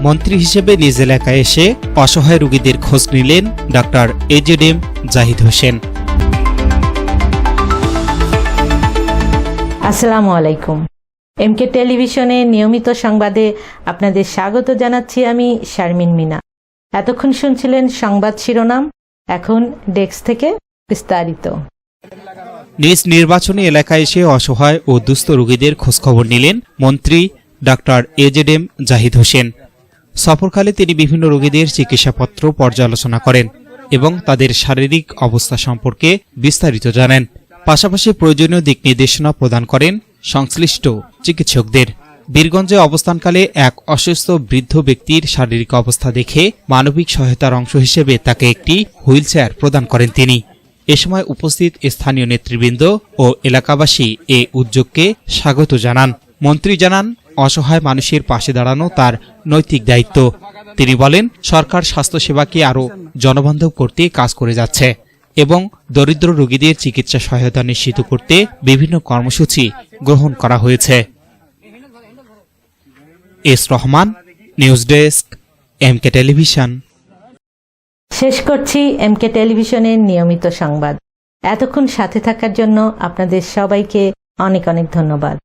মন্ত্রী হিসেবে নিজ এলাকায় এসে অসহায় রোগীদের খোঁজ নিলেন ডক্টর এজেডএম জাহিদ হোসেন। আসসালামু আলাইকুম। এমকে টেলিভিশনে নিয়মিত সংবাদে আপনাদের স্বাগত জানাচ্ছি আমি শারমিন মিনা। এতক্ষণ শুনছিলেন সংবাদ শিরোনাম, এখন ডেস্ক থেকে বিস্তারিত। নিজ নির্বাচনী এলাকায় এসে অসহায় ও দুস্থ রোগীদের খোঁজখবর নিলেন মন্ত্রী ডক্টর এজেডএম জাহিদ হোসেন। সফরকালে তিনি বিভিন্ন রোগীদের চিকিৎসাপত্র পর্যালোচনা করেন এবং তাদের শারীরিক অবস্থা সম্পর্কে বিস্তারিত জানেন। পাশাপাশি প্রয়োজনীয় দিক নির্দেশনা প্রদান করেন সংশ্লিষ্ট চিকিৎসকদের। বীরগঞ্জে অবস্থানকালে এক অসুস্থ বৃদ্ধ ব্যক্তির শারীরিক অবস্থা দেখে মানবিক সহায়তার অংশ হিসেবে তাকে একটি হুইলচেয়ার প্রদান করেন তিনি। এ সময় উপস্থিত স্থানীয় নেতৃবৃন্দ ও এলাকাবাসী এ উদ্যোগকে স্বাগত জানান। মন্ত্রী জানান, অসহায় মানুষের পাশে দাঁড়ানো তার নৈতিক দায়িত্ব। তিনি বলেন, সরকার স্বাস্থ্যসেবাকে আরও জনবান্ধব করতে কাজ করে যাচ্ছে এবং দরিদ্র রোগীদের চিকিৎসা সহায়তা নিশ্চিত করতে বিভিন্ন কর্মসূচি গ্রহণ করা হয়েছে। S Rahman, news desk, MK television. শেষ করছি এমকে টেলিভিশনের নিয়মিত সংবাদ। এতক্ষণ সাথে থাকার জন্য আপনাদের সবাইকে অনেক অনেক ধন্যবাদ।